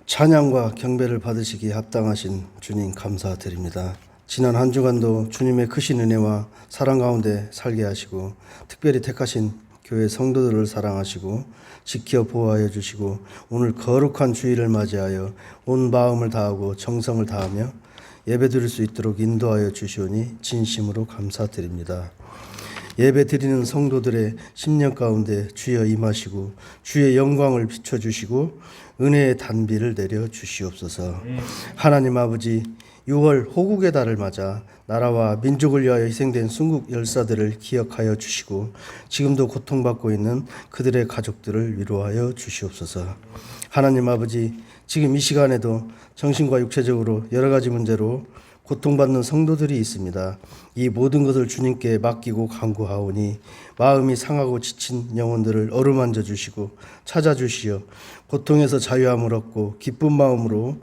찬양과 경배를 받으시기에 합당하신 주님 감사드립니다. 지난 한 주간도 주님의 크신 은혜와 사랑 가운데 살게 하시고 특별히 택하신 교회 성도들을 사랑하시고 지켜 보호하여 주시고 오늘 거룩한 주일을 맞이하여 온 마음을 다하고 정성을 다하며 예배드릴 수 있도록 인도하여 주시오니 진심으로 감사드립니다. 예배 드리는 성도들의 심령 가운데 주여 임하시고 주의 영광을 비춰주시고 은혜의 단비를 내려 주시옵소서. 하나님 아버지, 6월 호국의 달을 맞아 나라와 민족을 위하여 희생된 순국 열사들을 기억하여 주시고 지금도 고통받고 있는 그들의 가족들을 위로하여 주시옵소서. 하나님 아버지, 지금 이 시간에도 정신과 육체적으로 여러 가지 문제로 고통받는 성도들이 있습니다. 이 모든 것을 주님께 맡기고 간구하오니 마음이 상하고 지친 영혼들을 어루만져 주시고 찾아주시어 고통에서 자유함을 얻고 기쁜 마음으로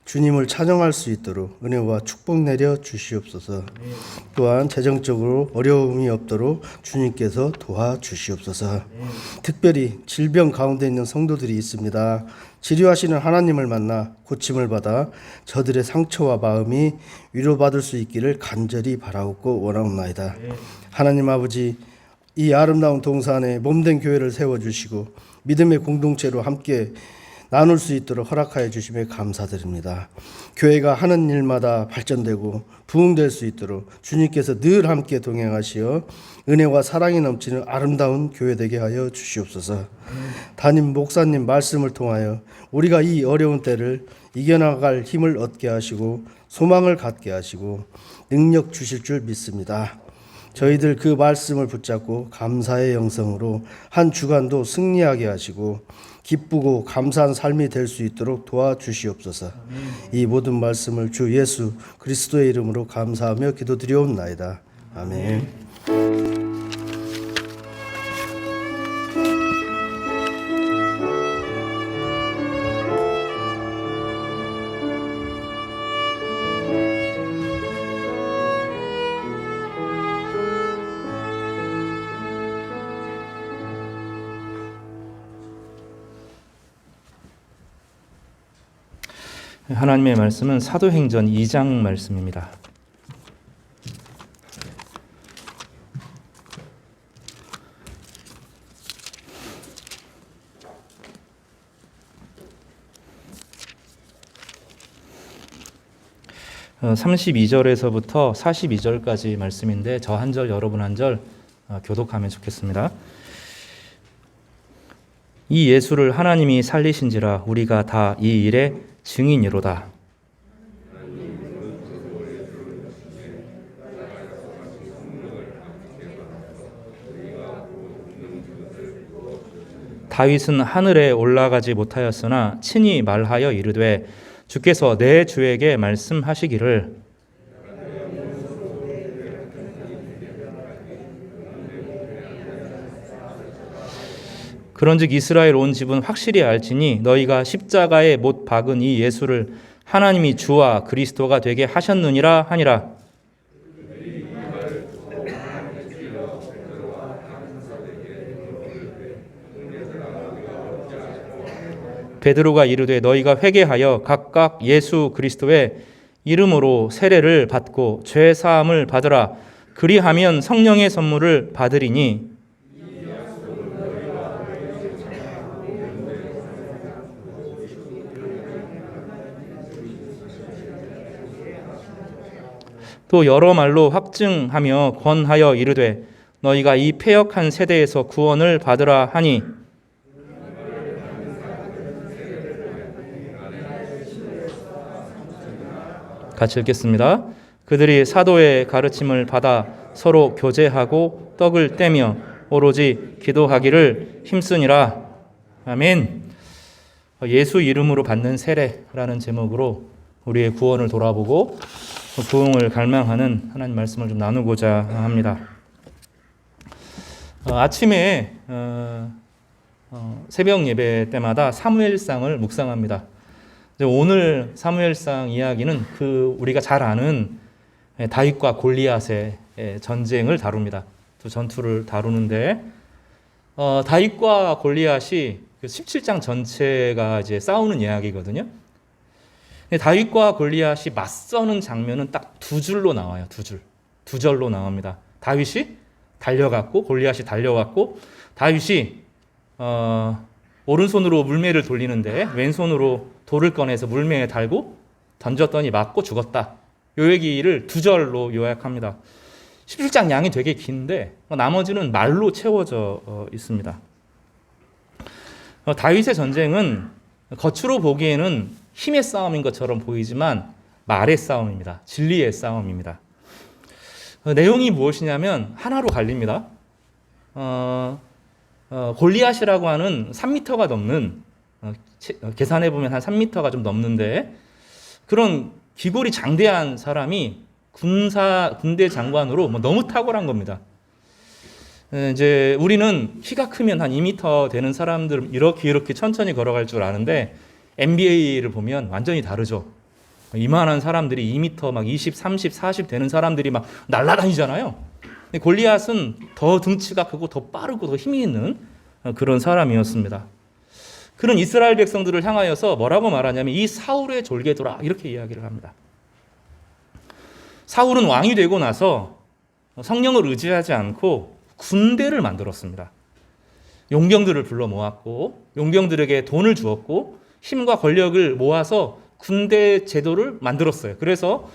주님을 찬양할 수 있도록 은혜와 축복 내려 주시옵소서. 또한 재정적으로 어려움이 없도록 주님께서 도와주시옵소서. 특별히 질병 가운데 있는 성도들이 있습니다. 치료하시는 하나님을 만나 고침을 받아 저들의 상처와 마음이 위로받을 수 있기를 간절히 바라옵고 원하옵나이다. 하나님 아버지, 이 아름다운 동산에 몸된 교회를 세워주시고 믿음의 공동체로 함께 나눌 수 있도록 허락하여 주심에 감사드립니다. 교회가 하는 일마다 발전되고 부흥될 수 있도록 주님께서 늘 함께 동행하시어 은혜와 사랑이 넘치는 아름다운 교회 되게 하여 주시옵소서. 담임 목사님 말씀을 통하여 우리가 이 어려운 때를 이겨나갈 힘을 얻게 하시고 소망을 갖게 하시고 능력 주실 줄 믿습니다. 저희들 그 말씀을 붙잡고 감사의 영성으로 한 주간도 승리하게 하시고 기쁘고 감사한 삶이 될 수 있도록 도와주시옵소서. 이 모든 말씀을 주 예수 그리스도의 이름으로 감사하며 기도드리옵나이다. 아멘. 하나님의 말씀은 사도행전 2장 말씀입니다. 어, 32절에서부터 42절까지 말씀인데 저 한 절 여러분 한 절 교독하면 좋겠습니다. 이 예수를 하나님이 살리신지라 우리가 다 이 일에 증인이로다. 다윗은 하늘에 올라가지 못하였으나 친히 말하여 이르되 주께서 내 주에게 말씀하시기를 그런즉 이스라엘 온 집은 확실히 알지니 너희가 십자가에 못 박은 이 예수를 하나님이 주와 그리스도가 되게 하셨느니라 하니라. 베드로가 이르되 너희가 회개하여 각각 예수 그리스도의 이름으로 세례를 받고 죄 사함을 받으라. 그리하면 성령의 선물을 받으리니 또 여러 말로 확증하며 권하여 이르되 너희가 이 패역한 세대에서 구원을 받으라 하니 같이 읽겠습니다. 그들이 사도의 가르침을 받아 서로 교제하고 떡을 떼며 오로지 기도하기를 힘쓰니라. 아멘. 예수 이름으로 받는 세례라는 제목으로 우리의 구원을 돌아보고 부흥을 갈망하는 하나님 말씀을 좀 나누고자 합니다. 아침에 새벽 예배 때마다 사무엘상을 묵상합니다. 오늘 사무엘상 이야기는 우리가 잘 아는 다윗과 골리앗의 전쟁을 다룹니다. 두 전투를 다루는데 다윗과 골리앗이 17장 전체가 이제 싸우는 이야기거든요. 다윗과 골리앗이 맞서는 장면은 딱 두 줄로 나와요. 두 절로 나옵니다. 다윗이 달려갔고 골리앗이 달려왔고 다윗이 오른손으로 물매를 돌리는데 왼손으로 돌을 꺼내서 물매에 달고 던졌더니 맞고 죽었다. 요 얘기를 두 절로 요약합니다. 17장 양이 되게 긴데 나머지는 말로 채워져 있습니다. 다윗의 전쟁은 겉으로 보기에는 힘의 싸움인 것처럼 보이지만 말의 싸움입니다. 진리의 싸움입니다. 내용이 무엇이냐면 하나로 갈립니다. 골리앗이라고 하는 3m가 넘는 계산해 보면 한 3m가 좀 넘는데 그런 기골이 장대한 사람이 군대 장관으로 너무 탁월한 겁니다. 이제 우리는 키가 크면 한 2m 되는 사람들 이렇게 천천히 걸어갈 줄 아는데 NBA를 보면 완전히 다르죠. 이만한 사람들이 2m 막 20, 30, 40 되는 사람들이 막 날아다니잖아요. 골리앗은 더 등치가 크고 더 빠르고 더 힘이 있는 그런 사람이었습니다. 그런 이스라엘 백성들을 향하여서 뭐라고 말하냐면 이 사울의 졸개들아 이렇게 이야기를 합니다. 사울은 왕이 되고 나서 성령을 의지하지 않고 군대를 만들었습니다. 용병들을 불러 모았고 용병들에게 돈을 주었고 힘과 권력을 모아서 군대 제도를 만들었어요. 그래서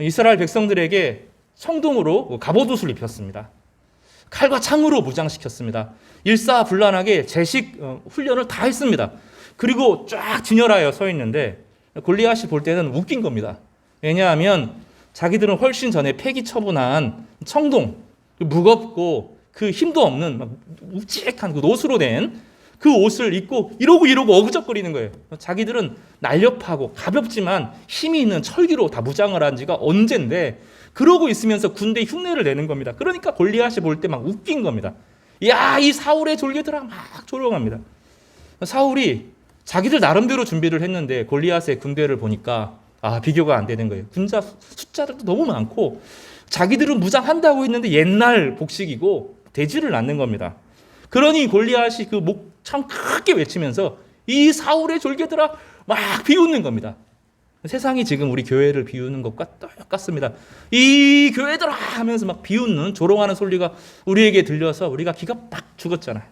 이스라엘 백성들에게 청동으로 갑옷옷을 입혔습니다. 칼과 창으로 무장시켰습니다. 일사불란하게 제식 훈련을 다 했습니다. 그리고 쫙 진열하여 서 있는데 골리앗이 볼 때는 웃긴 겁니다. 왜냐하면 자기들은 훨씬 전에 폐기 처분한 청동, 무겁고 그 힘도 없는 막 묵직한 그 옷으로 된 그 옷을 입고 이러고 어그적거리는 거예요. 자기들은 날렵하고 가볍지만 힘이 있는 철기로 다 무장을 한 지가 언젠데 그러고 있으면서 군대 흉내를 내는 겁니다. 그러니까 골리앗이 볼 때 막 웃긴 겁니다. 야, 이 사울의 졸개들아 막 조롱합니다. 사울이 자기들 나름대로 준비를 했는데 골리앗의 군대를 보니까 비교가 안 되는 거예요. 군자 숫자들도 너무 많고 자기들은 무장한다고 했는데 옛날 복식이고 되지를 않는 겁니다. 그러니 골리앗이 그 목청 크게 외치면서 이 사울의 졸개들아 막 비웃는 겁니다. 세상이 지금 우리 교회를 비우는 것과 똑같습니다. 이 교회들아 하면서 막 비웃는 조롱하는 소리가 우리에게 들려서 우리가 기가 팍 죽었잖아요.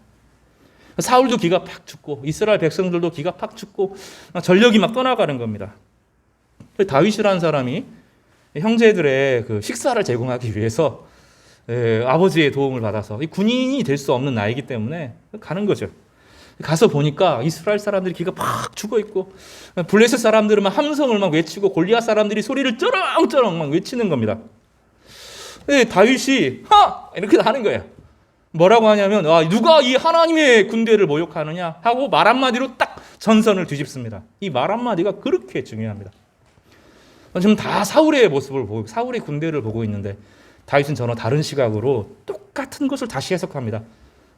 사울도 기가 팍 죽고 이스라엘 백성들도 기가 팍 죽고 전력이 막 떠나가는 겁니다. 다윗이라는 사람이 형제들의 그 식사를 제공하기 위해서 아버지의 도움을 받아서 군인이 될 수 없는 나이기 때문에 가는 거죠. 가서 보니까 이스라엘 사람들이 기가 팍 죽어 있고 블레셋 사람들은 막 함성을 막 외치고 골리앗 사람들이 소리를 쩌렁쩌렁 막 외치는 겁니다. 다윗이 이렇게 하는 거예요. 뭐라고 하냐면 누가 이 하나님의 군대를 모욕하느냐 하고 말 한마디로 딱 전선을 뒤집습니다. 이 말 한마디가 그렇게 중요합니다. 지금 다 사울의 모습을 보고 사울의 군대를 보고 있는데 다윗은 전혀 다른 시각으로 똑같은 것을 다시 해석합니다.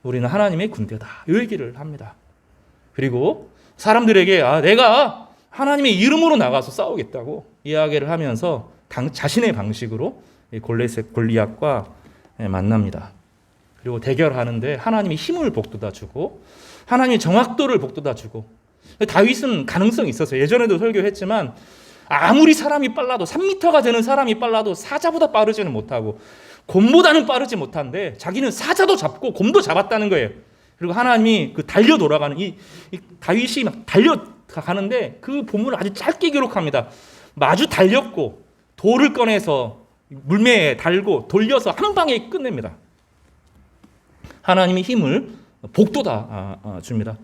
우리는 하나님의 군대다. 이 얘기를 합니다. 그리고 사람들에게 내가 하나님의 이름으로 나가서 싸우겠다고 이야기를 하면서 자신의 방식으로 골리앗과 만납니다. 그리고 대결하는데 하나님이 힘을 북돋아 주고 하나님이 정확도를 북돋아 주고 다윗은 가능성이 있었어요. 예전에도 설교했지만 아무리 사람이 빨라도 3m가 되는 사람이 빨라도 사자보다 빠르지는 못하고 곰보다는 빠르지 못한데 자기는 사자도 잡고 곰도 잡았다는 거예요. 그리고 하나님이 그 달려 돌아가는 이 다윗이 막 달려가는데 그 본문을 아주 짧게 기록합니다. 마주 달렸고 돌을 꺼내서 물매에 달고 돌려서 한 방에 끝냅니다. 하나님이 힘을 복돋아 줍니다.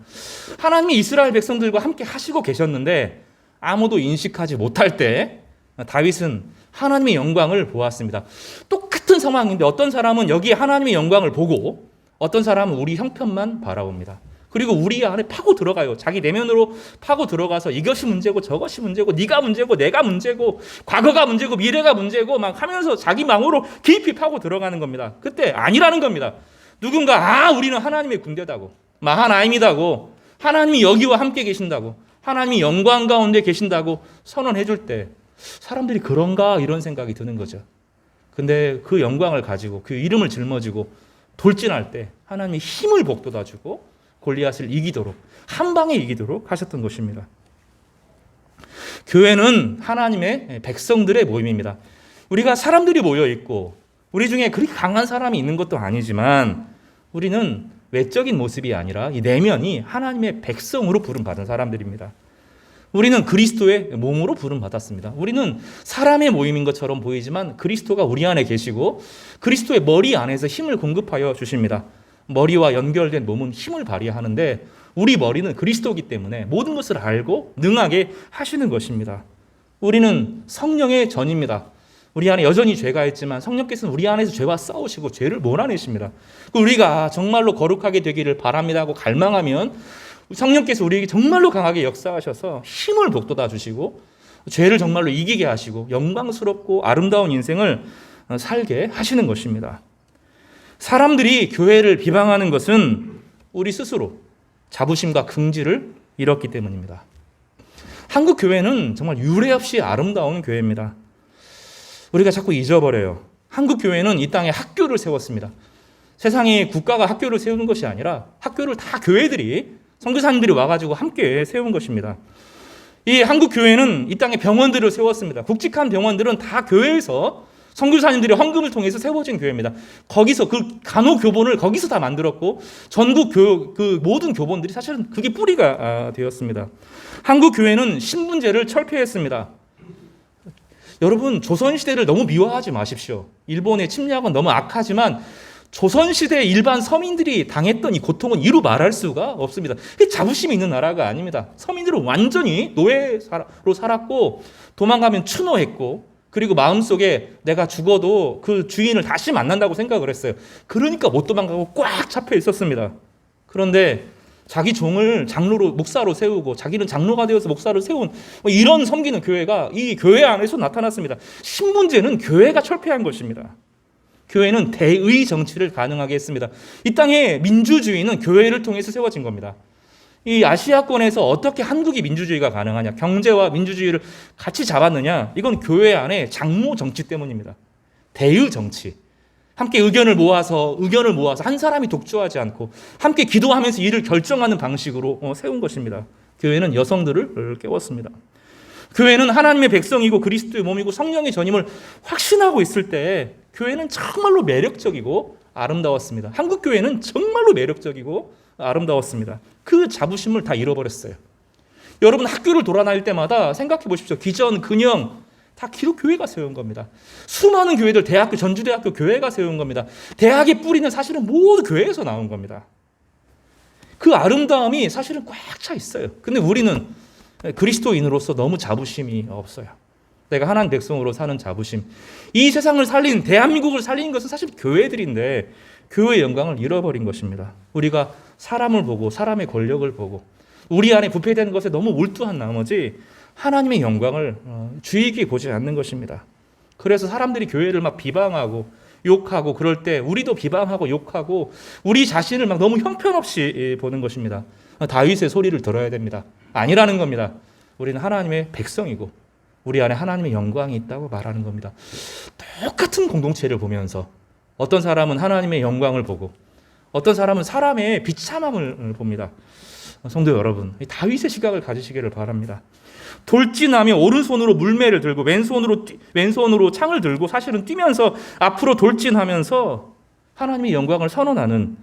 하나님이 이스라엘 백성들과 함께 하시고 계셨는데 아무도 인식하지 못할 때 다윗은 하나님의 영광을 보았습니다. 똑같은 상황인데 어떤 사람은 여기에 하나님의 영광을 보고 어떤 사람은 우리 형편만 바라봅니다. 그리고 우리 안에 파고 들어가요. 자기 내면으로 파고 들어가서 이것이 문제고 저것이 문제고 네가 문제고 내가 문제고 과거가 문제고 미래가 문제고 막 하면서 자기 마음으로 깊이 파고 들어가는 겁니다. 그때 아니라는 겁니다. 누군가 우리는 하나님의 군대다고 마하나임이다고 하나님이 여기와 함께 계신다고 하나님이 영광 가운데 계신다고 선언해 줄 때 사람들이 그런가 이런 생각이 드는 거죠. 근데 그 영광을 가지고 그 이름을 짊어지고 돌진할 때 하나님이 힘을 북돋아 주고 골리앗을 이기도록 한 방에 이기도록 하셨던 것입니다. 교회는 하나님의 백성들의 모임입니다. 우리가 사람들이 모여 있고 우리 중에 그렇게 강한 사람이 있는 것도 아니지만 우리는 외적인 모습이 아니라 이 내면이 하나님의 백성으로 부름받은 사람들입니다. 우리는 그리스도의 몸으로 부름받았습니다. 우리는 사람의 모임인 것처럼 보이지만 그리스도가 우리 안에 계시고 그리스도의 머리 안에서 힘을 공급하여 주십니다. 머리와 연결된 몸은 힘을 발휘하는데 우리 머리는 그리스도이기 때문에 모든 것을 알고 능하게 하시는 것입니다. 우리는 성령의 전입니다. 우리 안에 여전히 죄가 있지만 성령께서는 우리 안에서 죄와 싸우시고 죄를 몰아내십니다. 우리가 정말로 거룩하게 되기를 바랍니다 하고 갈망하면 성령께서 우리에게 정말로 강하게 역사하셔서 힘을 북돋아 주시고 죄를 정말로 이기게 하시고 영광스럽고 아름다운 인생을 살게 하시는 것입니다. 사람들이 교회를 비방하는 것은 우리 스스로 자부심과 긍지를 잃었기 때문입니다. 한국 교회는 정말 유례 없이 아름다운 교회입니다. 우리가 자꾸 잊어버려요. 한국 교회는 이 땅에 학교를 세웠습니다. 세상에 국가가 학교를 세우는 것이 아니라 학교를 다 교회들이 선교사님들이 와가지고 함께 세운 것입니다. 이 한국 교회는 이 땅에 병원들을 세웠습니다. 굵직한 병원들은 다 교회에서 선교사님들이 헌금을 통해서 세워진 교회입니다. 거기서 그 간호교본을 거기서 다 만들었고 전국 그 모든 교본들이 사실은 그게 뿌리가 되었습니다. 한국 교회는 신분제를 철폐했습니다. 여러분 조선시대를 너무 미화하지 마십시오. 일본의 침략은 너무 악하지만 조선시대 일반 서민들이 당했던 이 고통은 이루 말할 수가 없습니다. 자부심이 있는 나라가 아닙니다. 서민들은 완전히 노예로 살았고 도망가면 추노했고 그리고 마음속에 내가 죽어도 그 주인을 다시 만난다고 생각을 했어요. 그러니까 못 도망가고 꽉 잡혀 있었습니다. 그런데 자기 종을 장로로 목사로 세우고 자기는 장로가 되어서 목사를 세운 이런 섬기는 교회가 이 교회 안에서 나타났습니다. 신분제는 교회가 철폐한 것입니다. 교회는 대의 정치를 가능하게 했습니다. 이 땅의 민주주의는 교회를 통해서 세워진 겁니다. 이 아시아권에서 어떻게 한국이 민주주의가 가능하냐, 경제와 민주주의를 같이 잡았느냐, 이건 교회 안에 장모 정치 때문입니다. 대의 정치. 함께 의견을 모아서 한 사람이 독주하지 않고 함께 기도하면서 일을 결정하는 방식으로 세운 것입니다. 교회는 여성들을 깨웠습니다. 교회는 하나님의 백성이고 그리스도의 몸이고 성령의 전임을 확신하고 있을 때 교회는 정말로 매력적이고 아름다웠습니다. 한국 교회는 정말로 매력적이고 아름다웠습니다. 그 자부심을 다 잃어버렸어요. 여러분 학교를 돌아다닐 때마다 생각해 보십시오. 기전, 근영 다 기독교회가 세운 겁니다. 수많은 교회들, 대학교, 전주대학교 교회가 세운 겁니다. 대학의 뿌리는 사실은 모두 교회에서 나온 겁니다. 그 아름다움이 사실은 꽉 차 있어요. 근데 우리는 그리스도인으로서 너무 자부심이 없어요. 내가 하나님 백성으로 사는 자부심. 이 세상을 살린, 대한민국을 살린 것은 사실 교회들인데 교회의 영광을 잃어버린 것입니다. 우리가 사람을 보고 사람의 권력을 보고 우리 안에 부패된 것에 너무 몰두한 나머지 하나님의 영광을 주의 깊게 보지 않는 것입니다. 그래서 사람들이 교회를 막 비방하고 욕하고 그럴 때 우리도 비방하고 욕하고 우리 자신을 막 너무 형편없이 보는 것입니다. 다윗의 소리를 들어야 됩니다. 아니라는 겁니다. 우리는 하나님의 백성이고 우리 안에 하나님의 영광이 있다고 말하는 겁니다. 똑같은 공동체를 보면서 어떤 사람은 하나님의 영광을 보고 어떤 사람은 사람의 비참함을 봅니다. 성도 여러분, 다윗의 시각을 가지시기를 바랍니다. 돌진하며 오른손으로 물매를 들고 왼손으로 창을 들고 사실은 뛰면서 앞으로 돌진하면서 하나님의 영광을 선언하는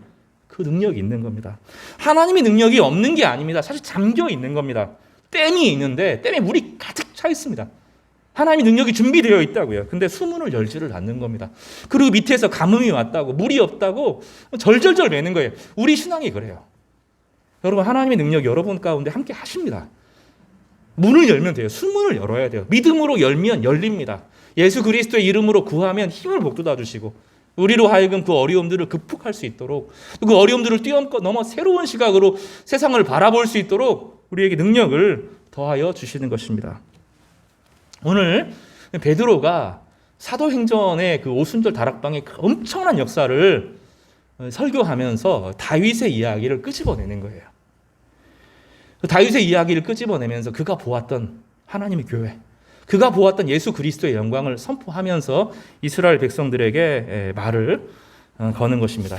그 능력이 있는 겁니다. 하나님의 능력이 없는 게 아닙니다. 사실 잠겨 있는 겁니다. 댐이 있는데 댐에 물이 가득 차 있습니다. 하나님의 능력이 준비되어 있다고요. 근데 수문을 열지를 않는 겁니다. 그리고 밑에서 가뭄이 왔다고 물이 없다고 절절절 매는 거예요. 우리 신앙이 그래요. 여러분 하나님의 능력이 여러분 가운데 함께 하십니다. 문을 열면 돼요. 수문을 열어야 돼요. 믿음으로 열면 열립니다. 예수 그리스도의 이름으로 구하면 힘을 북돋아 주시고 우리로 하여금 그 어려움들을 극복할 수 있도록 그 어려움들을 뛰어넘어 새로운 시각으로 세상을 바라볼 수 있도록 우리에게 능력을 더하여 주시는 것입니다. 오늘 베드로가 사도행전의 그 오순절 다락방의 그 엄청난 역사를 설교하면서 다윗의 이야기를 끄집어내는 거예요. 다윗의 이야기를 끄집어내면서 그가 보았던 하나님의 교회, 그가 보았던 예수 그리스도의 영광을 선포하면서 이스라엘 백성들에게 말을 거는 것입니다.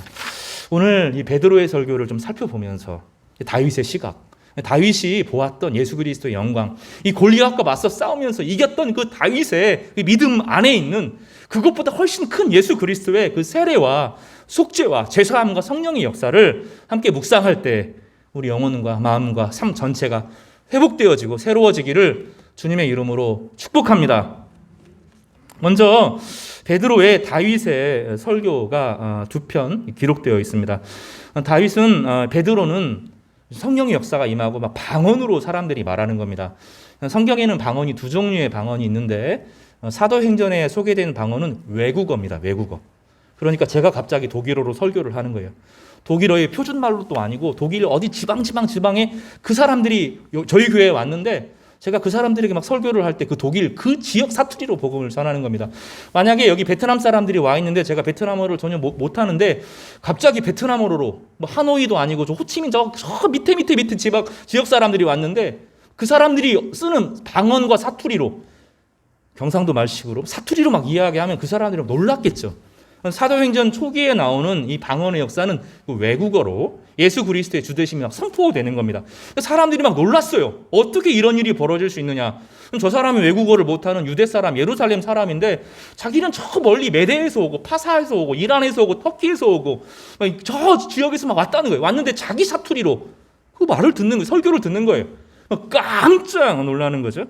오늘 이 베드로의 설교를 좀 살펴보면서 다윗의 시각, 다윗이 보았던 예수 그리스도의 영광, 이 골리앗과 맞서 싸우면서 이겼던 그 다윗의 그 믿음 안에 있는 그것보다 훨씬 큰 예수 그리스도의 그 세례와 속죄와 제사함과 성령의 역사를 함께 묵상할 때 우리 영혼과 마음과 삶 전체가 회복되어지고 새로워지기를 주님의 이름으로 축복합니다. 먼저 베드로의 다윗의 설교가 두 편 기록되어 있습니다. 다윗은 베드로는 성령의 역사가 임하고 막 방언으로 사람들이 말하는 겁니다. 성경에는 방언이 두 종류의 방언이 있는데 사도행전에 소개된 방언은 외국어입니다. 외국어. 그러니까 제가 갑자기 독일어로 설교를 하는 거예요. 독일어의 표준말로 또 아니고 독일 어디 지방에 그 사람들이 저희 교회에 왔는데 제가 그 사람들에게 막 설교를 할 때 그 독일 그 지역 사투리로 복음을 전하는 겁니다. 만약에 여기 베트남 사람들이 와 있는데 제가 베트남어를 전혀 못하는데 갑자기 베트남어로 뭐 하노이도 아니고 저 호치민 저 밑에 지역 사람들이 왔는데 그 사람들이 쓰는 방언과 사투리로 경상도 말식으로 사투리로 막 이야기하면 그 사람들이 놀랐겠죠. 사도행전 초기에 나오는 이 방언의 역사는 외국어로 예수 그리스도의 주되심이 막 선포되는 겁니다. 사람들이 막 놀랐어요. 어떻게 이런 일이 벌어질 수 있느냐. 저 사람이 외국어를 못하는 유대 사람, 예루살렘 사람인데 자기는 저 멀리 메대에서 오고 파사에서 오고 이란에서 오고 터키에서 오고 저 지역에서 막 왔다는 거예요. 왔는데 자기 사투리로 그 말을 듣는 거예요. 설교를 듣는 거예요. 깜짝 놀라는 거죠.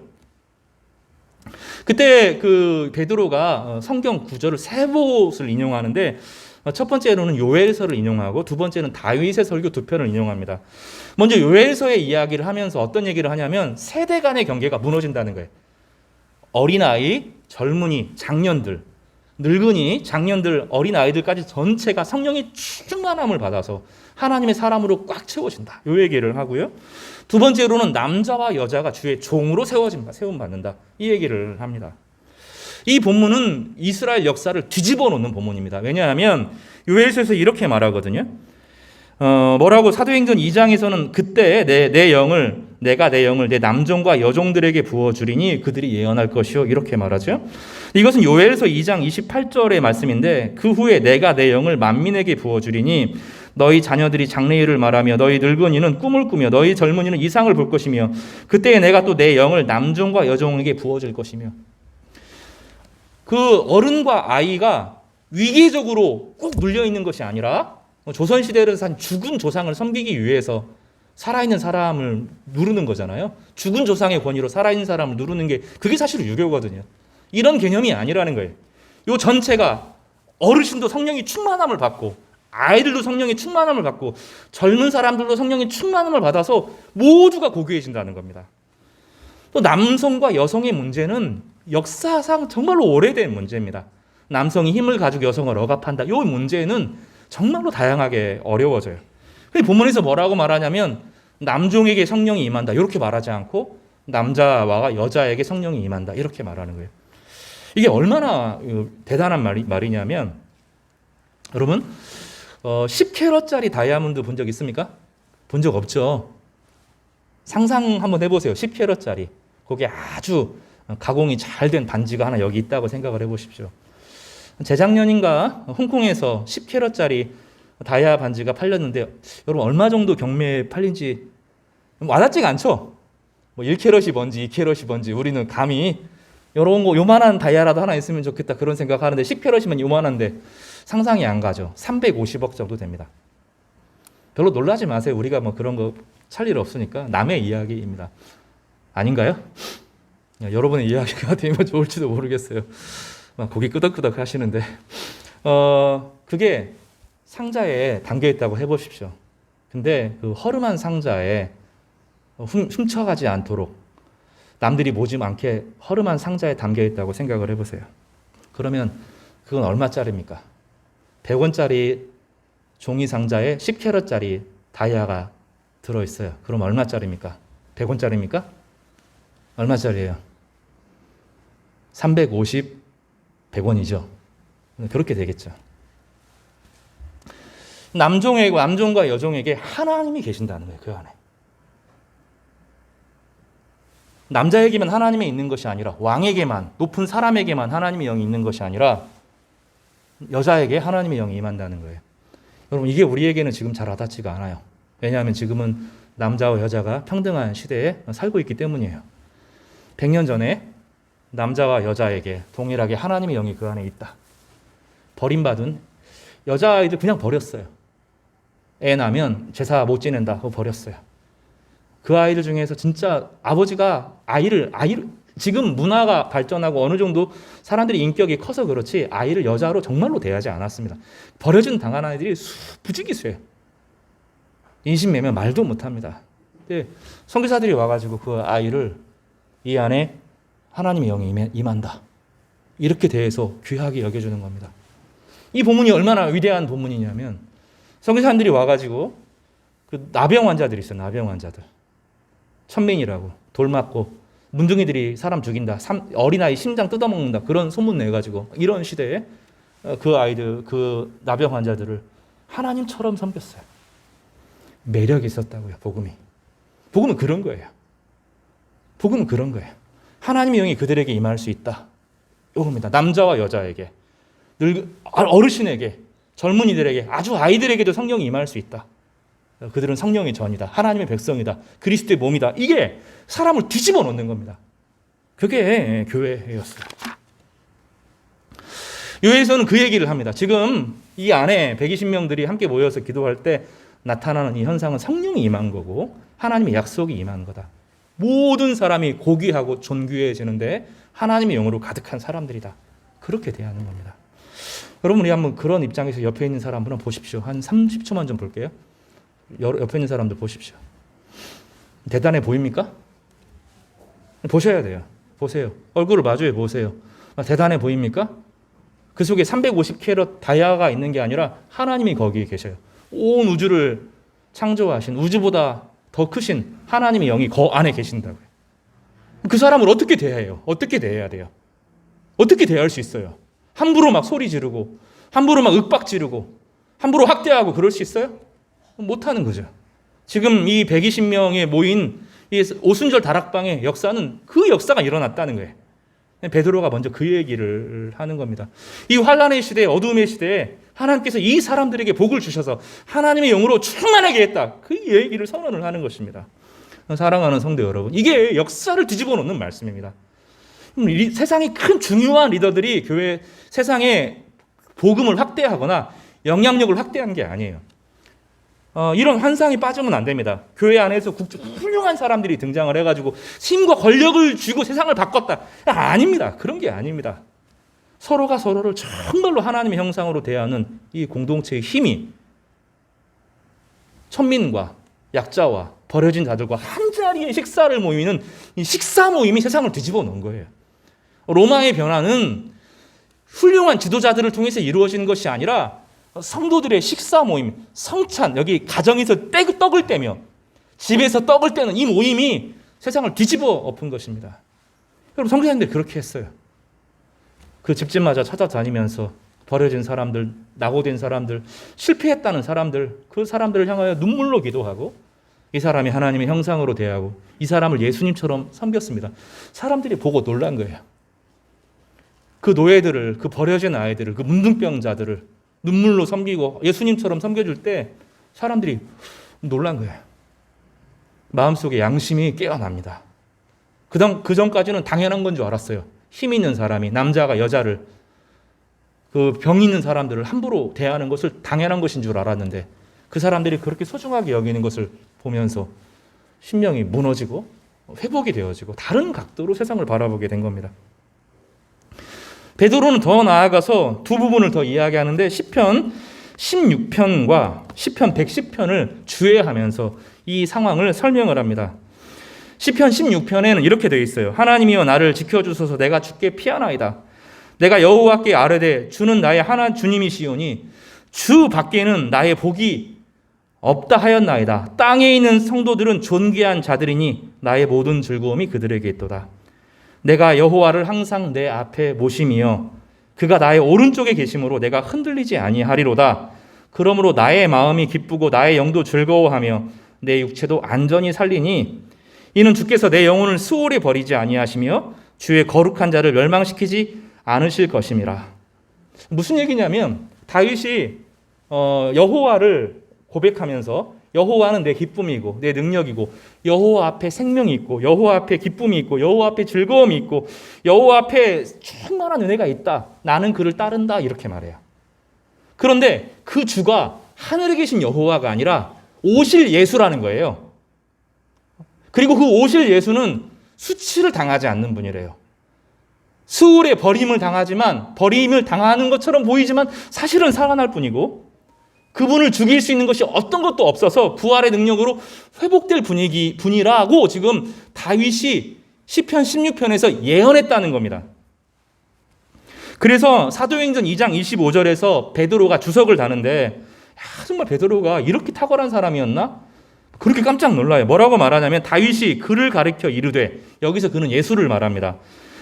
그때 그 베드로가 성경 구절을 세 곳을 인용하는데 첫 번째로는 요엘서를 인용하고 두 번째는 다윗의 설교 두 편을 인용합니다. 먼저 요엘서의 이야기를 하면서 어떤 얘기를 하냐면 세대 간의 경계가 무너진다는 거예요. 어린아이, 젊은이, 장년들, 늙은이, 장년들, 어린아이들까지 전체가 성령의 충만함을 받아서 하나님의 사람으로 꽉 채워진다. 이 얘기를 하고요. 두 번째로는 남자와 여자가 주의 종으로 세움받는다. 이 얘기를 합니다. 이 본문은 이스라엘 역사를 뒤집어 놓는 본문입니다. 왜냐하면 요엘서에서 이렇게 말하거든요. 뭐라고 사도행전 2장에서는 그때 내가 내 영을 내 남종과 여종들에게 부어주리니 그들이 예언할 것이요 이렇게 말하죠. 이것은 요엘서 2장 28절의 말씀인데 그 후에 내가 내 영을 만민에게 부어주리니 너희 자녀들이 장래일을 말하며 너희 늙은이는 꿈을 꾸며 너희 젊은이는 이상을 볼 것이며 그때에 내가 또 내 영을 남종과 여종에게 부어줄 것이며 그 어른과 아이가 위계적으로 꼭 물려있는 것이 아니라 조선시대를 산 죽은 조상을 섬기기 위해서 살아있는 사람을 누르는 거잖아요. 죽은 조상의 권위로 살아있는 사람을 누르는 게 그게 사실 유교거든요. 이런 개념이 아니라는 거예요. 이 전체가 어르신도 성령의 충만함을 받고 아이들도 성령의 충만함을 받고 젊은 사람들도 성령의 충만함을 받아서 모두가 고귀해진다는 겁니다. 또 남성과 여성의 문제는 역사상 정말로 오래된 문제입니다. 남성이 힘을 가지고 여성을 억압한다. 이 문제는 정말로 다양하게 어려워져요. 본문에서 뭐라고 말하냐면 남종에게 성령이 임한다. 이렇게 말하지 않고 남자와 여자에게 성령이 임한다. 이렇게 말하는 거예요. 이게 얼마나 대단한 말이냐면 여러분 10캐럿짜리 다이아몬드 본 적 있습니까? 본 적 없죠. 상상 한번 해보세요. 10캐럿짜리. 거기에 아주 가공이 잘 된 반지가 하나 여기 있다고 생각을 해보십시오. 재작년인가 홍콩에서 10캐럿짜리 다이아 반지가 팔렸는데 여러분 얼마 정도 경매에 팔린지 와닿지가 않죠? 뭐 1캐럿이 뭔지 2캐럿이 뭔지 우리는 감히 이런 거 요만한 다이아라도 하나 있으면 좋겠다 그런 생각하는데 10캐럿이면 요만한데 상상이 안 가죠. 350억 정도 됩니다. 별로 놀라지 마세요. 우리가 뭐 그런 거 찰 일 없으니까 남의 이야기입니다. 아닌가요? 여러분의 이야기가 되면 좋을지도 모르겠어요. 고기 끄덕끄덕 하시는데 그게 상자에 담겨 있다고 해보십시오. 근데 그 허름한 상자에 훔쳐가지 않도록 남들이 보지 않게 허름한 상자에 담겨 있다고 생각을 해보세요. 그러면 그건 얼마짜리입니까? 100원짜리 종이 상자에 10캐럿짜리 다이아가 들어있어요. 그럼 얼마짜리입니까? 100원짜리입니까? 얼마짜리예요? 350, 100원이죠. 그렇게 되겠죠. 남종과 여종에게 하나님이 계신다는 거예요. 그 안에. 남자에게만 하나님이 있는 것이 아니라 왕에게만, 높은 사람에게만 하나님의 영이 있는 것이 아니라 여자에게 하나님의 영이 임한다는 거예요. 여러분 이게 우리에게는 지금 잘 와닿지가 않아요. 왜냐하면 지금은 남자와 여자가 평등한 시대에 살고 있기 때문이에요. 100년 전에 남자와 여자에게 동일하게 하나님의 영이 그 안에 있다. 버림받은 여자아이들 그냥 버렸어요. 애 낳으면 제사 못 지낸다 하고 버렸어요. 그 아이들 중에서 진짜 아버지가 아이를 지금 문화가 발전하고 어느 정도 사람들이 인격이 커서 그렇지 아이를 여자로 정말로 대하지 않았습니다. 버려진 당한 아이들이 부지기수예요. 인신매매 말도 못합니다. 근데 선교사들이 와가지고 그 아이를 이 안에 하나님의 영이 임한다. 이렇게 대해서 귀하게 여겨주는 겁니다. 이 본문이 얼마나 위대한 본문이냐면 선교사님들이 와가지고 그 나병 환자들이 있어요. 나병 환자들. 천민이라고 돌 맞고 문둥이들이 사람 죽인다. 어린아이 심장 뜯어먹는다. 그런 소문 내가지고 이런 시대에 그 아이들, 그 나병 환자들을 하나님처럼 섬겼어요. 매력이 있었다고요. 복음은 그런 거예요. 복음은 그런 거예요. 하나님의 영이 그들에게 임할 수 있다. 이겁니다. 남자와 여자에게, 어르신에게, 젊은이들에게, 아주 아이들에게도 성령이 임할 수 있다. 그들은 성령의 전이다. 하나님의 백성이다. 그리스도의 몸이다. 이게 사람을 뒤집어 놓는 겁니다. 그게 교회였어요. 교회에서는 그 얘기를 합니다. 지금 이 안에 120명들이 함께 모여서 기도할 때 나타나는 이 현상은 성령이 임한 거고 하나님의 약속이 임한 거다. 모든 사람이 고귀하고 존귀해지는데 하나님의 영으로 가득한 사람들이다. 그렇게 대하는 겁니다. 여러분, 우리 한번 그런 입장에서 옆에 있는 사람 한번 보십시오. 한 30초만 좀 볼게요. 옆에 있는 사람들 보십시오. 대단해 보입니까? 보셔야 돼요. 보세요. 얼굴을 마주해 보세요. 대단해 보입니까? 그 속에 350캐럿 다이아가 있는 게 아니라 하나님이 거기에 계셔요. 온 우주를 창조하신 우주보다 더 크신 하나님의 영이 그 안에 계신다고요. 그 사람을 어떻게 대해요? 어떻게 대해야 돼요? 어떻게 대할 수 있어요? 함부로 막 소리 지르고 함부로 막 윽박 지르고 함부로 학대하고 그럴 수 있어요? 못하는 거죠. 지금 이 120명에 모인 이 오순절 다락방의 역사는 그 역사가 일어났다는 거예요. 베드로가 먼저 그 얘기를 하는 겁니다. 이 환난의 시대에, 어둠의 시대에 하나님께서 이 사람들에게 복을 주셔서 하나님의 영으로 충만하게 했다. 그 얘기를 선언을 하는 것입니다. 사랑하는 성도 여러분, 이게 역사를 뒤집어 놓는 말씀입니다. 세상의 큰 중요한 리더들이 교회 세상에 복음을 확대하거나 영향력을 확대한 게 아니에요. 이런 환상이 빠지면 안 됩니다. 교회 안에서 훌륭한 사람들이 등장을 해가지고 힘과 권력을 쥐고 세상을 바꿨다. 아닙니다. 그런 게 아닙니다. 서로가 서로를 정말로 하나님의 형상으로 대하는 이 공동체의 힘이 천민과 약자와 버려진 자들과 한자리에 식사를 모이는 이 식사 모임이 세상을 뒤집어 놓은 거예요. 로마의 변화는 훌륭한 지도자들을 통해서 이루어진 것이 아니라 성도들의 식사 모임, 성찬, 여기 가정에서 떡을 떼며 집에서 떡을 떼는 이 모임이 세상을 뒤집어 엎은 것입니다. 여러분, 성도님들이 그렇게 했어요. 그 집집마다 찾아다니면서 버려진 사람들, 낙오된 사람들, 실패했다는 사람들, 그 사람들을 향하여 눈물로 기도하고 이 사람이 하나님의 형상으로 대하고 이 사람을 예수님처럼 섬겼습니다. 사람들이 보고 놀란 거예요. 그 노예들을, 그 버려진 아이들을, 그 문둥병자들을 눈물로 섬기고 예수님처럼 섬겨줄 때 사람들이 놀란 거예요. 마음속에 양심이 깨어납니다. 그 전까지는 당연한 건 줄 알았어요. 힘 있는 사람이 남자가 여자를, 그 병 있는 사람들을 함부로 대하는 것을 당연한 것인 줄 알았는데 그 사람들이 그렇게 소중하게 여기는 것을 보면서 심령이 무너지고 회복이 되어지고 다른 각도로 세상을 바라보게 된 겁니다. 베드로는 더 나아가서 두 부분을 더 이야기하는데 시편 16편과 시편 110편을 주애하면서 이 상황을 설명을 합니다. 시편 16편에는 이렇게 되어 있어요. 하나님이여 나를 지켜주소서. 내가 주께 피하나이다. 내가 여호와께 아뢰되 주는 나의 하나 주님이시오니 주 밖에는 나의 복이 없다 하였나이다. 땅에 있는 성도들은 존귀한 자들이니 나의 모든 즐거움이 그들에게 있도다. 내가 여호와를 항상 내 앞에 모심이여 그가 나의 오른쪽에 계심으로 내가 흔들리지 아니하리로다. 그러므로 나의 마음이 기쁘고 나의 영도 즐거워하며 내 육체도 안전히 살리니 이는 주께서 내 영혼을 수월에 버리지 아니하시며 주의 거룩한 자를 멸망시키지 않으실 것임이라. 무슨 얘기냐면 다윗이 여호와를 고백하면서 여호와는 내 기쁨이고 내 능력이고 여호와 앞에 생명이 있고 여호와 앞에 기쁨이 있고 여호와 앞에 즐거움이 있고 여호와 앞에 충만한 은혜가 있다. 나는 그를 따른다. 이렇게 말해요. 그런데 그 주가 하늘에 계신 여호와가 아니라 오실 예수라는 거예요. 그리고 그 오실 예수는 수치를 당하지 않는 분이래요. 스울에 버림을 당하지만 버림을 당하는 것처럼 보이지만 사실은 살아날 뿐이고 그분을 죽일 수 있는 것이 어떤 것도 없어서 부활의 능력으로 회복될 분이라고 지금 다윗이 시편 16편에서 예언했다는 겁니다. 그래서 사도행전 2장 25절에서 베드로가 주석을 다는데 정말 베드로가 이렇게 탁월한 사람이었나? 그렇게 깜짝 놀라요. 뭐라고 말하냐면 다윗이 그를 가리켜 이르되, 여기서 그는 예수를 말합니다.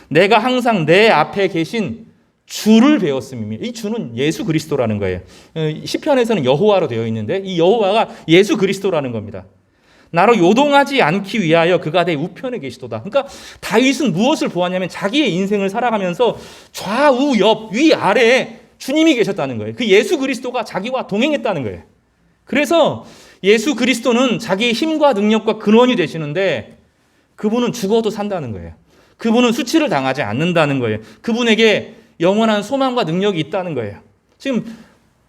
내가 항상 내 앞에 계신 주를 배웠음이며, 이 주는 예수 그리스도라는 거예요. 시편에서는 여호와로 되어 있는데 이 여호와가 예수 그리스도라는 겁니다. 나로 요동하지 않기 위하여 그가 내 우편에 계시도다. 그러니까 다윗은 무엇을 보았냐면 자기의 인생을 살아가면서 좌우 옆 위 아래에 주님이 계셨다는 거예요. 그 예수 그리스도가 자기와 동행했다는 거예요. 그래서 예수 그리스도는 자기의 힘과 능력과 근원이 되시는데 그분은 죽어도 산다는 거예요. 그분은 수치를 당하지 않는다는 거예요. 그분에게 영원한 소망과 능력이 있다는 거예요. 지금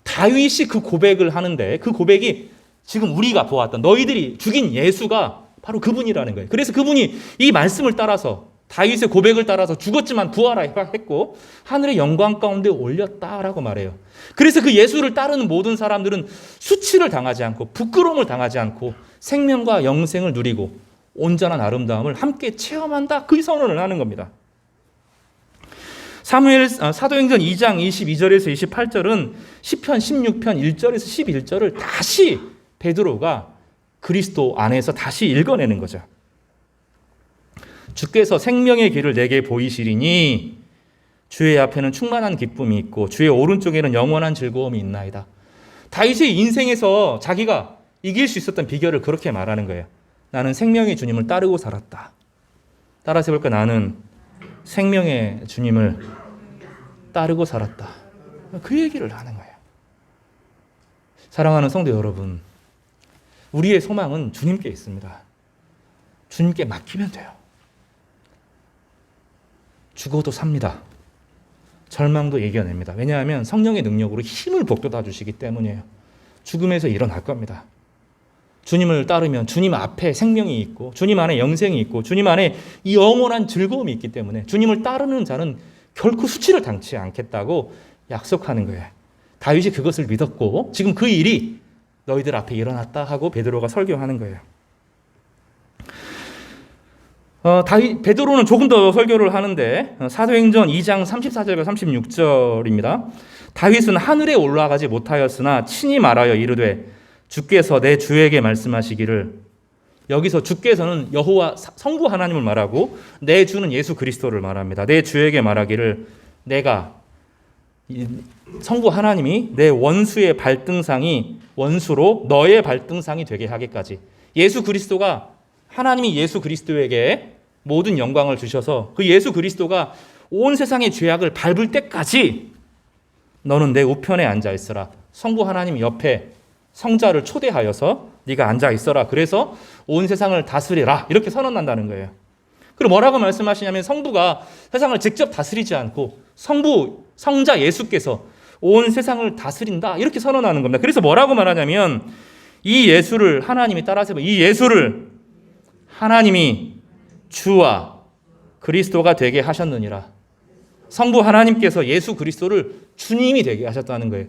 다윗이 그 고백을 하는데 그 고백이 지금 우리가 보았던 너희들이 죽인 예수가 바로 그분이라는 거예요. 그래서 그분이 이 말씀을 따라서 다윗의 고백을 따라서 죽었지만 부활했고 하늘의 영광 가운데 올렸다라고 말해요. 그래서 그 예수를 따르는 모든 사람들은 수치를 당하지 않고 부끄러움을 당하지 않고 생명과 영생을 누리고 온전한 아름다움을 함께 체험한다. 그 선언을 하는 겁니다. 사도행전 2장 22절에서 28절은 시편 16편 1절에서 11절을 다시 베드로가 그리스도 안에서 다시 읽어내는 거죠. 주께서 생명의 길을 내게 보이시리니 주의 앞에는 충만한 기쁨이 있고 주의 오른쪽에는 영원한 즐거움이 있나이다. 다윗의 인생에서 자기가 이길 수 있었던 비결을 그렇게 말하는 거예요. 나는 생명의 주님을 따르고 살았다. 따라서 해볼까? 나는 생명의 주님을 따르고 살았다. 그 얘기를 하는 거예요. 사랑하는 성도 여러분, 우리의 소망은 주님께 있습니다. 주님께 맡기면 돼요. 죽어도 삽니다. 절망도 이겨냅니다. 왜냐하면 성령의 능력으로 힘을 북돋아 주시기 때문이에요. 죽음에서 일어날 겁니다. 주님을 따르면 주님 앞에 생명이 있고 주님 안에 영생이 있고 주님 안에 이 영원한 즐거움이 있기 때문에 주님을 따르는 자는 결코 수치를 당치 않겠다고 약속하는 거예요. 다윗이 그것을 믿었고 지금 그 일이 너희들 앞에 일어났다 하고 베드로가 설교하는 거예요. 베드로는 조금 더 설교를 하는데 사도행전 2장 34절과 36절입니다. 다윗은 하늘에 올라가지 못하였으나 친히 말하여 이르되 주께서 내 주에게 말씀하시기를, 여기서 주께서는 여호와 성부 하나님을 말하고 내 주는 예수 그리스도를 말합니다. 내 주에게 말하기를 내가 성부 하나님이 내 원수의 발등상이 원수로 너의 발등상이 되게 하기까지, 예수 그리스도가 하나님이 예수 그리스도에게 모든 영광을 주셔서 그 예수 그리스도가 온 세상의 죄악을 밟을 때까지 너는 내 우편에 앉아 있어라. 성부 하나님 옆에 성자를 초대하여서 네가 앉아 있어라. 그래서 온 세상을 다스리라. 이렇게 선언한다는 거예요. 그리고 뭐라고 말씀하시냐면 성부가 세상을 직접 다스리지 않고 성자 예수께서 온 세상을 다스린다. 이렇게 선언하는 겁니다. 그래서 뭐라고 말하냐면 이 예수를 하나님이 따라서 이 예수를 하나님이 주와 그리스도가 되게 하셨느니라. 성부 하나님께서 예수 그리스도를 주님이 되게 하셨다는 거예요.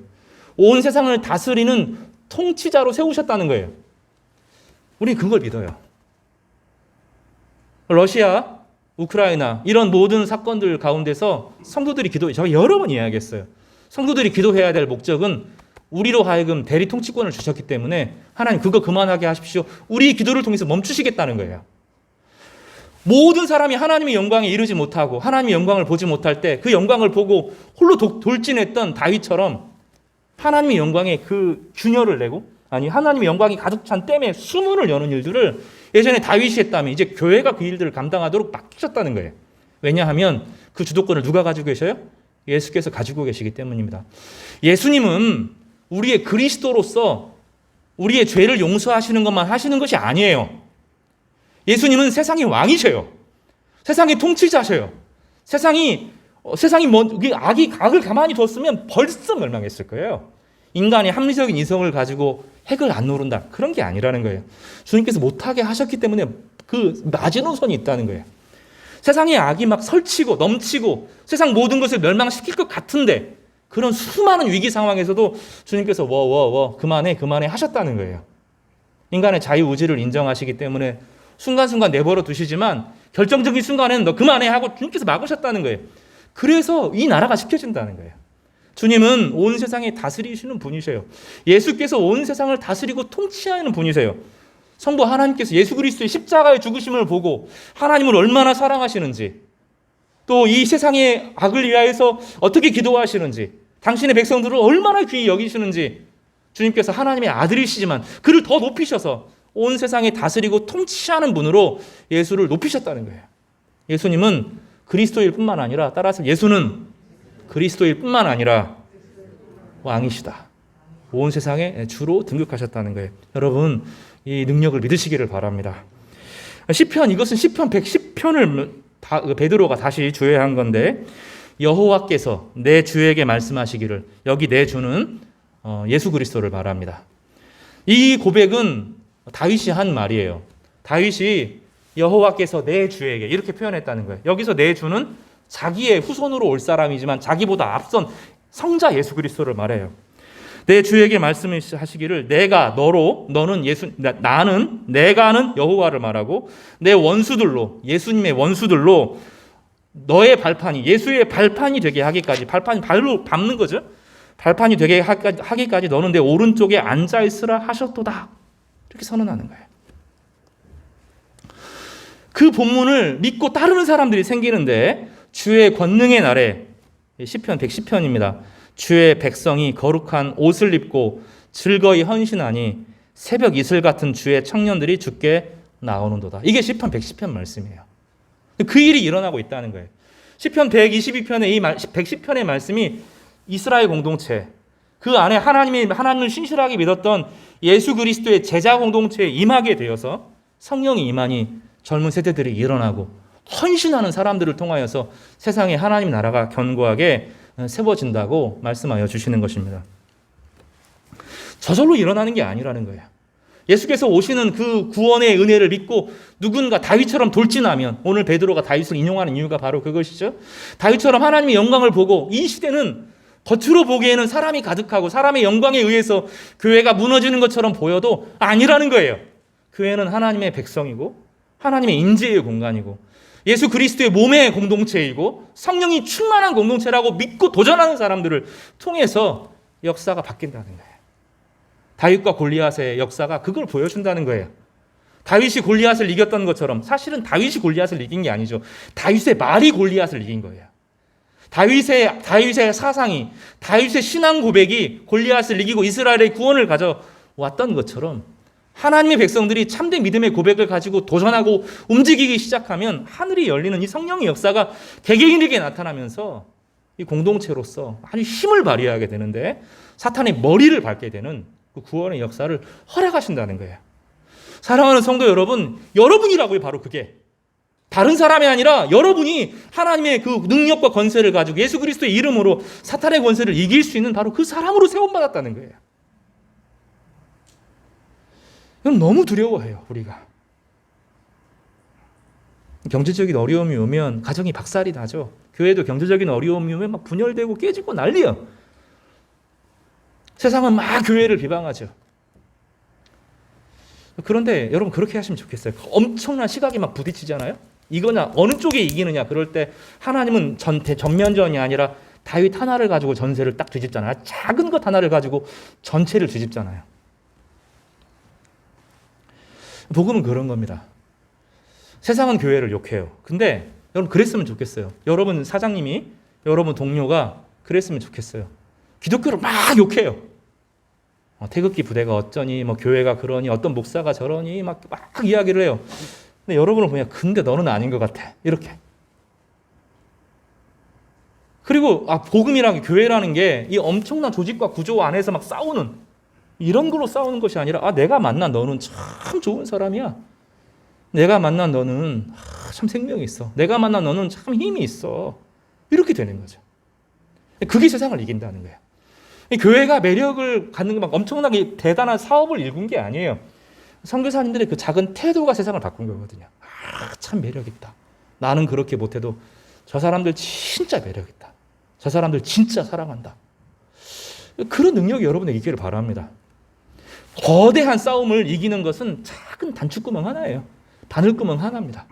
온 세상을 다스리는 통치자로 세우셨다는 거예요. 우리 그걸 믿어요. 러시아, 우크라이나 이런 모든 사건들 가운데서 성도들이 제가 여러 번 이야기했어요. 성도들이 기도해야 될 목적은 우리로 하여금 대리 통치권을 주셨기 때문에 하나님 그거 그만하게 하십시오. 우리 기도를 통해서 멈추시겠다는 거예요. 모든 사람이 하나님의 영광에 이르지 못하고 하나님의 영광을 보지 못할 때 그 영광을 보고 홀로 돌진했던 다윗처럼 하나님의 영광에 그 균열을 내고, 아니 하나님의 영광이 가득 찬 댐에 수문을 여는 일들을 예전에 다윗이 했다면 이제 교회가 그 일들을 감당하도록 맡기셨다는 거예요. 왜냐하면 그 주도권을 누가 가지고 계셔요? 예수께서 가지고 계시기 때문입니다. 예수님은 우리의 그리스도로서 우리의 죄를 용서하시는 것만 하시는 것이 아니에요. 예수님은 세상의 왕이셔요. 세상의 통치자셔요. 세상이 악을 가만히 뒀으면 벌써 멸망했을 거예요. 인간의 합리적인 이성을 가지고 핵을 안 노른다. 그런 게 아니라는 거예요. 주님께서 못하게 하셨기 때문에 그 마지노선이 있다는 거예요. 세상의 악이 막 설치고 넘치고 세상 모든 것을 멸망시킬 것 같은데 그런 수많은 위기 상황에서도 주님께서 그만해 하셨다는 거예요. 인간의 자유의지를 인정하시기 때문에 순간순간 내버려 두시지만 결정적인 순간에는 너 그만해 하고 주님께서 막으셨다는 거예요. 그래서 이 나라가 지켜진다는 거예요. 주님은 온 세상에 다스리시는 분이세요. 예수께서 온 세상을 다스리고 통치하는 분이세요. 성부 하나님께서 예수 그리스도의 십자가의 죽으심을 보고 하나님을 얼마나 사랑하시는지, 또 이 세상의 악을 위하여서 어떻게 기도하시는지, 당신의 백성들을 얼마나 귀히 여기시는지, 주님께서 하나님의 아들이시지만 그를 더 높이셔서 온 세상에 다스리고 통치하는 분으로 예수를 높이셨다는 거예요. 예수님은 그리스도일 뿐만 아니라, 따라서 예수는 그리스도일 뿐만 아니라 왕이시다. 온 세상에 주로 등극하셨다는 거예요. 여러분, 이 능력을 믿으시기를 바랍니다. 이것은 시편 110편을 베드로가 다시 주의한 건데, 여호와께서 내 주에게 말씀하시기를, 여기 내 주는 예수 그리스도를 말합니다. 이 고백은 다윗이 한 말이에요. 다윗이 여호와께서 내 주에게 이렇게 표현했다는 거예요. 여기서 내 주는 자기의 후손으로 올 사람이지만 자기보다 앞선 성자 예수 그리스도를 말해요. 내 주에게 말씀하시기를, 내가는 여호와를 말하고 내 원수들로, 예수님의 원수들로 너의 발판이, 예수의 발판이 되게 하기까지, 발판이 발로 밟는 거죠. 발판이 되게 하기까지 너는 내 오른쪽에 앉아 있으라 하셨도다. 이렇게 선언하는 거예요. 그 본문을 믿고 따르는 사람들이 생기는데, 주의 권능의 날에, 시편 110편입니다. 주의 백성이 거룩한 옷을 입고 즐거이 헌신하니 새벽 이슬 같은 주의 청년들이 주께 나오는도다. 이게 시편 110편 말씀이에요. 그 일이 일어나고 있다는 거예요. 시편 122편의 110편의 말씀이 이스라엘 공동체, 그 안에 하나님을 신실하게 믿었던 예수 그리스도의 제자 공동체에 임하게 되어서 성령이 임하니 젊은 세대들이 일어나고 헌신하는 사람들을 통하여서 세상에 하나님 나라가 견고하게 세워진다고 말씀하여 주시는 것입니다. 저절로 일어나는 게 아니라는 거예요. 예수께서 오시는 그 구원의 은혜를 믿고 누군가 다윗처럼 돌진하면, 오늘 베드로가 다윗을 인용하는 이유가 바로 그것이죠. 다윗처럼 하나님의 영광을 보고, 이 시대는 겉으로 보기에는 사람이 가득하고 사람의 영광에 의해서 교회가 무너지는 것처럼 보여도 아니라는 거예요. 교회는 하나님의 백성이고 하나님의 인재의 공간이고 예수 그리스도의 몸의 공동체이고 성령이 충만한 공동체라고 믿고 도전하는 사람들을 통해서 역사가 바뀐다는 거예요. 다윗과 골리앗의 역사가 그걸 보여준다는 거예요. 다윗이 골리앗을 이겼던 것처럼, 사실은 다윗이 골리앗을 이긴 게 아니죠. 다윗의 말이 골리앗을 이긴 거예요. 다윗의 사상이, 다윗의 신앙 고백이 골리앗을 이기고 이스라엘의 구원을 가져왔던 것처럼, 하나님의 백성들이 참된 믿음의 고백을 가지고 도전하고 움직이기 시작하면 하늘이 열리는 이 성령의 역사가 개개인에게 나타나면서 이 공동체로서 아주 힘을 발휘하게 되는데, 사탄의 머리를 밟게 되는 그 구원의 역사를 허락하신다는 거예요. 사랑하는 성도 여러분, 여러분이라고요. 바로 그게 다른 사람이 아니라 여러분이 하나님의 그 능력과 권세를 가지고 예수 그리스도의 이름으로 사탄의 권세를 이길 수 있는 바로 그 사람으로 세움받았다는 거예요. 이건 너무 두려워해요. 우리가 경제적인 어려움이 오면 가정이 박살이 나죠. 교회도 경제적인 어려움이 오면 막 분열되고 깨지고 난리야. 세상은 막 교회를 비방하죠. 그런데 여러분, 그렇게 하시면 좋겠어요. 엄청난 시각이 막 부딪히잖아요. 이거냐, 어느 쪽에 이기느냐. 그럴 때 하나님은 전면전이 아니라 다윗 하나를 가지고 전세를 딱 뒤집잖아요. 작은 것 하나를 가지고 전체를 뒤집잖아요. 복음은 그런 겁니다. 세상은 교회를 욕해요. 근데 여러분, 그랬으면 좋겠어요. 여러분 사장님이, 여러분 동료가 그랬으면 좋겠어요. 기독교를 막 욕해요. 태극기 부대가 어쩌니, 뭐 교회가 그러니, 어떤 목사가 저러니 막 이야기를 해요. 근데 여러분은 보면, 근데 너는 아닌 것 같아. 이렇게. 그리고 복음이라는, 교회라는 게 이 엄청난 조직과 구조 안에서 막 싸우는 이런 걸로 싸우는 것이 아니라 내가 만난 너는 참 좋은 사람이야. 내가 만난 너는 참 생명이 있어. 내가 만난 너는 참 힘이 있어. 이렇게 되는 거죠. 그게 세상을 이긴다는 거예요. 교회가 매력을 갖는 게 막 엄청나게 대단한 사업을 일군 게 아니에요. 선교사님들의 그 작은 태도가 세상을 바꾼 거거든요. 참 매력 있다. 나는 그렇게 못해도 저 사람들 진짜 매력 있다. 저 사람들 진짜 사랑한다. 그런 능력이 여러분에게 있기를 바랍니다. 거대한 싸움을 이기는 것은 작은 단추구멍 하나예요. 바늘구멍 하나입니다.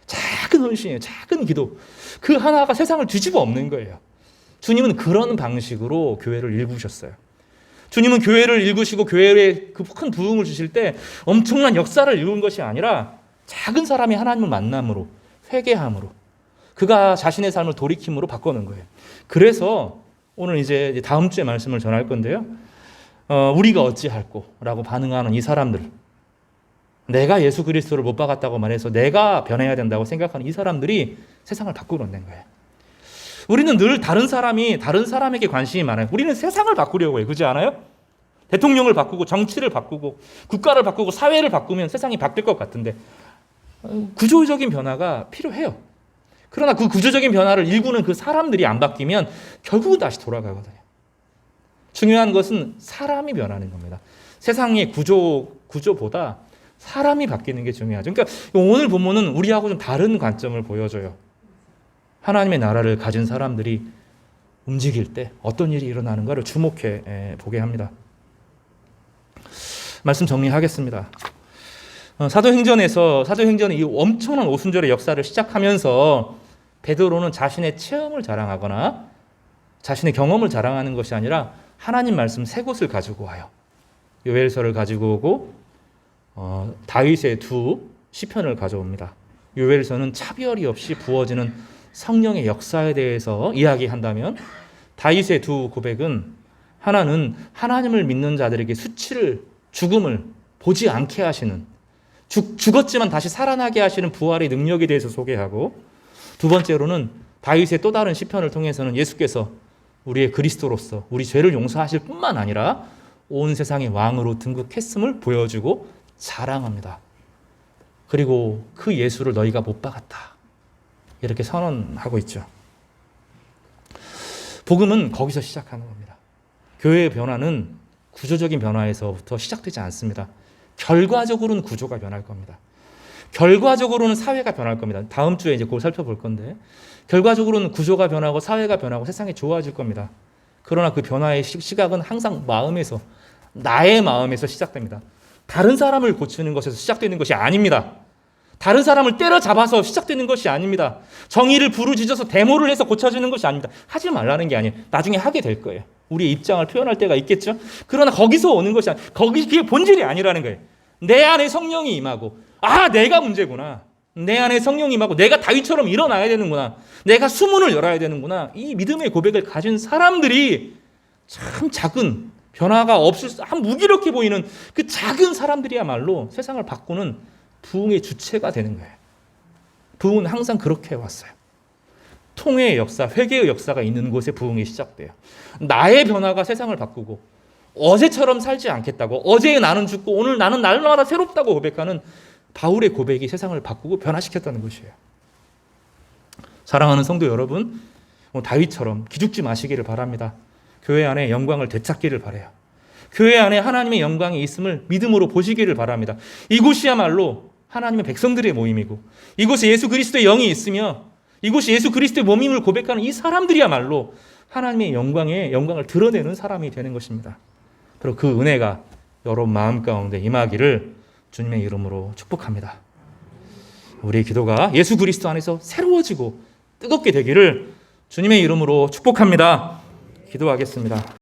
작은 헌신이에요. 작은 기도. 그 하나가 세상을 뒤집어 엎는 거예요. 주님은 그런 방식으로 교회를 일구셨어요. 주님은 교회를 일구시고 교회에 그 큰 부흥을 주실 때 엄청난 역사를 이룬 것이 아니라 작은 사람이 하나님을 만남으로, 회개함으로, 그가 자신의 삶을 돌이킴으로 바꾸는 거예요. 그래서 오늘 이제 다음 주에 말씀을 전할 건데요. 우리가 어찌할꼬? 라고 반응하는 이 사람들, 내가 예수 그리스도를 못 박았다고 말해서 내가 변해야 된다고 생각하는 이 사람들이 세상을 바꾸는 거예요. 우리는 늘 다른 사람에게 관심이 많아요. 우리는 세상을 바꾸려고 해요. 그렇지 않아요? 대통령을 바꾸고 정치를 바꾸고 국가를 바꾸고 사회를 바꾸면 세상이 바뀔 것 같은데 구조적인 변화가 필요해요. 그러나 그 구조적인 변화를 일구는 그 사람들이 안 바뀌면 결국은 다시 돌아가거든요. 중요한 것은 사람이 변하는 겁니다. 세상의 구조보다 사람이 바뀌는 게 중요하죠. 그러니까 오늘 본문은 우리하고 좀 다른 관점을 보여줘요. 하나님의 나라를 가진 사람들이 움직일 때 어떤 일이 일어나는가를 주목해 보게 합니다. 말씀 정리하겠습니다. 사도행전의 이 엄청난 오순절의 역사를 시작하면서 베드로는 자신의 체험을 자랑하거나 자신의 경험을 자랑하는 것이 아니라 하나님 말씀 세 곳을 가지고 와요. 요엘서를 가지고 오고 다윗의 두 시편을 가져옵니다. 요엘서는 차별이 없이 부어지는 성령의 역사에 대해서 이야기한다면 다윗의 두 고백은 하나는 하나님을 믿는 자들에게 수치를, 죽음을 보지 않게 하시는, 죽었지만 다시 살아나게 하시는 부활의 능력에 대해서 소개하고, 두 번째로는 다윗의 또 다른 시편을 통해서는 예수께서 우리의 그리스도로서 우리 죄를 용서하실 뿐만 아니라 온 세상의 왕으로 등극했음을 보여주고 자랑합니다. 그리고 그 예수를 너희가 못 박았다. 이렇게 선언하고 있죠. 복음은 거기서 시작하는 겁니다. 교회의 변화는 구조적인 변화에서부터 시작되지 않습니다. 결과적으로는 구조가 변할 겁니다. 결과적으로는 사회가 변할 겁니다. 다음 주에 이제 그걸 살펴볼 건데, 결과적으로는 구조가 변하고 사회가 변하고 세상이 좋아질 겁니다. 그러나 그 변화의 시각은 항상 마음에서, 나의 마음에서 시작됩니다. 다른 사람을 고치는 것에서 시작되는 것이 아닙니다. 다른 사람을 때려잡아서 시작되는 것이 아닙니다. 정의를 부르짖어서 데모를 해서 고쳐지는 것이 아닙니다. 하지 말라는 게 아니에요. 나중에 하게 될 거예요. 우리의 입장을 표현할 때가 있겠죠. 그러나 거기서 오는 것이 아니에요. 그게 본질이 아니라는 거예요. 내 안에 성령이 임하고, 내가 문제구나. 내 안에 성령이 임하고 내가 다윗처럼 일어나야 되는구나. 내가 수문을 열어야 되는구나. 이 믿음의 고백을 가진 사람들이 참 작은, 변화가 없을 한 무기력해 보이는 그 작은 사람들이야말로 세상을 바꾸는 부흥의 주체가 되는 거예요. 부흥은 항상 그렇게 해왔어요. 통회의 역사, 회개의 역사가 있는 곳에 부흥이 시작돼요. 나의 변화가 세상을 바꾸고 어제처럼 살지 않겠다고, 어제 나는 죽고 오늘 나는 날마다 새롭다고 고백하는 바울의 고백이 세상을 바꾸고 변화시켰다는 것이에요. 사랑하는 성도 여러분, 다윗처럼 기죽지 마시기를 바랍니다. 교회 안에 영광을 되찾기를 바라요. 교회 안에 하나님의 영광이 있음을 믿음으로 보시기를 바랍니다. 이곳이야말로 하나님의 백성들의 모임이고, 이곳에 예수 그리스도의 영이 있으며 이곳이 예수 그리스도의 몸임을 고백하는 이 사람들이야말로 하나님의 영광을 드러내는 사람이 되는 것입니다. 그리고 그 은혜가 여러분 마음 가운데 임하기를 주님의 이름으로 축복합니다. 우리의 기도가 예수 그리스도 안에서 새로워지고 뜨겁게 되기를 주님의 이름으로 축복합니다. 기도하겠습니다.